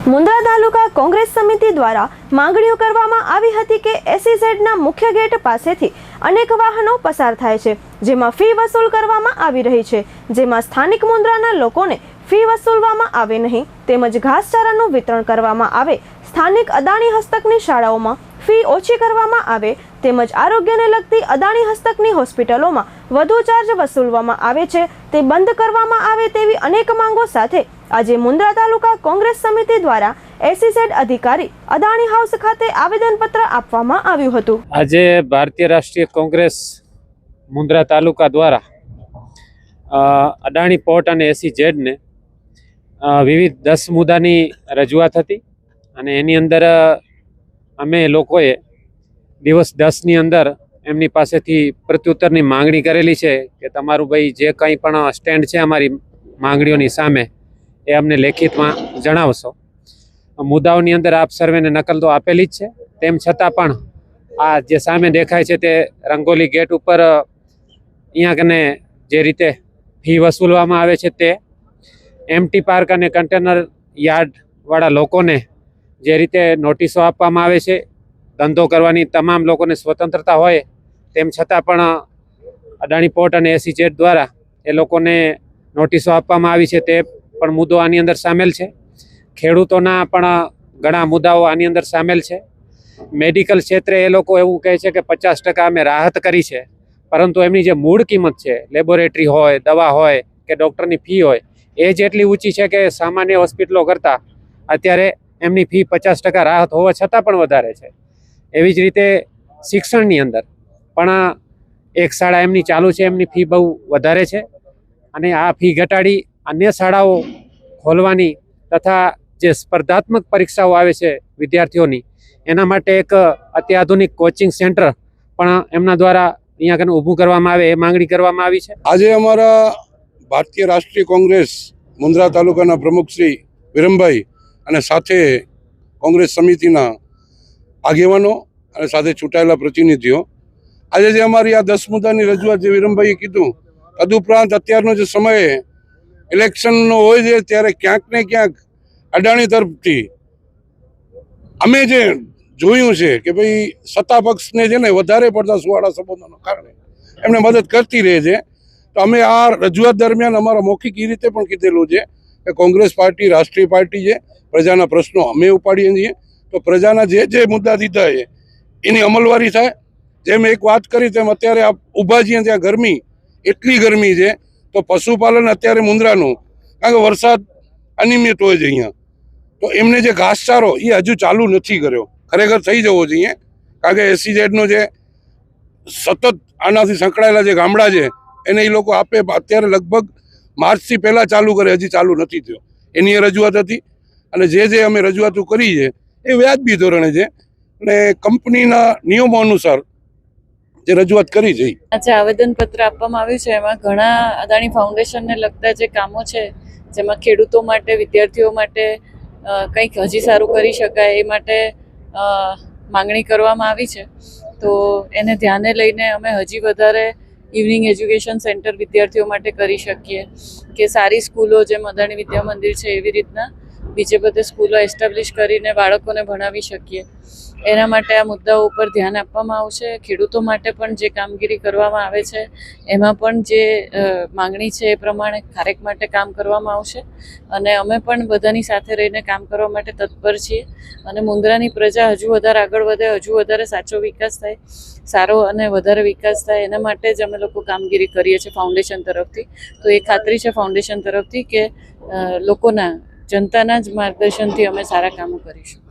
મુન્દ્રા તાલુકા કોંગ્રેસ સમિતિ દ્વારા માંગણીઓ કરવામાં આવી હતી કે એસઈઝેડના મુખ્ય ગેટ પાસેથી અનેક વાહનો પસાર થાય છે, જેમાં ફી વસૂલ કરવામાં આવી રહી છે, જેમાં સ્થાનિક મુન્દ્રાના લોકોને ફી વસૂલવામાં આવે નહીં, તેમજ ઘાસચારાનું વિતરણ કરવામાં આવે, સ્થાનિક અદાણી હસ્તકની શાળાઓમાં ફી ઓછી કરવામાં આવે, તેમજ આરોગ્યને લગતી અદાણી હસ્તકની હોસ્પિટલોમાં વધુ ચાર્જ વસૂલવામાં આવે છે તે બંધ કરવામાં આવે તેવી અનેક માંગો સાથે આજે મુન્દ્રા તાલુકા કોંગ્રેસ સમિતિ દ્વારા એસઈઝેડ અધિકારી અદાણી હાઉસ ખાતે આવેદનપત્ર આપવામાં આવ્યું હતું। આજે ભારતીય રાષ્ટ્રીય કોંગ્રેસ મુન્દ્રા તાલુકા દ્વારા અદાણી પોર્ટ અને એસઈઝેડને વિવિધ 10 મુદ્દાની રજૂઆત હતી અને એની અંદર અમે લોકોએ દિવસ 10ની અંદર એમની પાસેથી પ્રત્યુત્તરની માંગણી કરેલી છે કે તમારું ભાઈ જે કંઈ પણ સ્ટેન્ડ છે અમારી માંગણીઓની સામે એ અમને લેખિતમાં જણાવશો। મુદ્દાઓની અંદર આપ સર્વેને નકલ તો આપેલી જ છે, તેમ છતાં પણ આ જે સામે દેખાય છે તે રંગોલી ગેટ ઉપર અહીંયા કને જે રીતે ફી વસૂલવામાં આવે છે તે એમટી પાર્ક અને કન્ટેનર યાર્ડવાળા લોકોને જે રીતે નોટિસો આપવામાં આવે છે, ધંધો કરવાની તમામ લોકોને સ્વતંત્રતા હોય તેમ છતાં પણ અદાણી પોર્ટ અને એસઈઝેડ દ્વારા એ લોકોને નોટિસો આપવામાં આવી છે, તે પણ મુદ્દો આની અંદર સામેલ છે। ખેડૂતોના પણ ઘણા મુદ્દાઓ આની અંદર સામેલ છે। મેડિકલ ક્ષેત્રે એ લોકો એવું કહે છે કે 50% અમે રાહત કરી છે, પરંતુ એમની જે મૂળ કિંમત છે, લેબોરેટરી હોય, દવા હોય કે ડૉક્ટરની ફી હોય, એ જેટલી ઊંચી છે કે સામાન્ય હોસ્પિટલો કરતાં અત્યારે એમની ફી 50% રાહત હોવા છતાં પણ વધારે છે। એવી જ રીતે શિક્ષણની અંદર પણ એક શાળા એમની ચાલુ છે, એમની ફી બહુ વધારે છે અને આ ફી ઘટાડી અન્ય શાળાઓ ખોલવાની તથા જે સ્પર્ધાત્મક પરીક્ષાઓ આવે છે વિદ્યાર્થીઓની, એના માટે એક અત્યાધુનિક કોચિંગ સેન્ટર પણ એમના દ્વારા અહીંયા કને ઊભું કરવામાં આવે એ માંગણી કરવામાં આવી છે। આજે અમારા ભારતીય રાષ્ટ્રીય કોંગ્રેસ મુન્દ્રા તાલુકાના પ્રમુખ શ્રી વિરમભાઈ અને સાથે કોંગ્રેસ સમિતિના આગેવાનો અને સાથે ચૂંટાયેલા પ્રતિનિધિઓ, આજે જે અમારી આ 10 મુદ્દાની રજૂઆત જે વિરમભાઈએ કીધું, તદુપરાંત અત્યારનો જે સમય ઇલેક્શનનો હોય છે ત્યારે ક્યાંક ને ક્યાંક અદાણી તરફથી અમે જે જોયું છે કે ભાઈ સત્તા પક્ષને છે ને વધારે પડતા સુવાળા સંબંધોના કારણે એમને મદદ કરતી રહે છે। તો અમે આ રજૂઆત દરમિયાન અમારા મૌખિક એ રીતે પણ કીધેલું છે કે કોંગ્રેસ પાર્ટી રાષ્ટ્રીય પાર્ટી છે, પ્રજાના પ્રશ્નો અમે ઉપાડીએ છીએ, તો પ્રજાના જે મુદ્દા દીધા છે એની અમલવારી થાય। જેમ એક વાત કરી તેમ અત્યારે આપ ઊભા છીએ ત્યાં ગરમી, એટલી ગરમી છે, તો પશુપાલન અત્યારે મુન્દ્રાનું, કારણ કે વરસાદ અનિયમિત હોય છે અહીંયા, તો એમને જે ઘાસચારો એ હજુ ચાલુ નથી કર્યો, ખરેખર થઈ જવો જોઈએ, કારણ કે એસઈઝેડનો જે સતત આનાથી સંકળાયેલા જે ગામડા છે એને એ લોકો આપે, અત્યારે લગભગ માર્ચથી પહેલાં ચાલુ કરે, હજી ચાલુ નથી થયો, એની એ રજૂઆત હતી। અને જે અમે રજૂઆતો કરી છે એ વ્યાજબી ધોરણે છે અને કંપનીના નિયમો અનુસાર જે રજૂઆત કરી છે। આજે આવેદનપત્ર આપવામાં આવ્યું છે, એમાં ઘણા અદાણી ફાઉન્ડેશનને લગતા જે કામો છે, જેમાં ખેડૂતો માટે, વિદ્યાર્થીઓ માટે કંઈક હજી સારું કરી શકાય એ માટે માંગણી કરવામાં આવી છે। તો એને ધ્યાને લઈને અમે હજી વધારે ઇવનિંગ એજ્યુકેશન સેન્ટર વિદ્યાર્થીઓ માટે કરી શકીએ, કે સારી સ્કૂલો જેમ અદાણી વિદ્યા મંદિર છે એવી રીતના બીજે બધે સ્કૂલો એસ્ટાબ્લિશ કરીને બાળકોને ભણાવી શકીએ, એના માટે આ મુદ્દાઓ ઉપર ધ્યાન આપવામાં આવશે। ખેડૂતો માટે પણ જે કામગીરી કરવામાં આવે છે એમાં પણ જે માંગણી છે એ પ્રમાણે ખારેક માટે કામ કરવામાં આવશે અને અમે પણ બધાની સાથે રહીને કામ કરવા માટે તત્પર છીએ અને મુન્દ્રાની પ્રજા હજુ વધારે આગળ વધે, હજુ વધારે સાચો વિકાસ થાય, સારો અને વધારે વિકાસ થાય, એના માટે જ અમે લોકો કામગીરી કરીએ છીએ ફાઉન્ડેશન તરફથી। તો એ ખાતરી છે ફાઉન્ડેશન તરફથી કે લોકોના, જનતાના જ માર્ગદર્શનથી અમે સારા કામો કરીશું।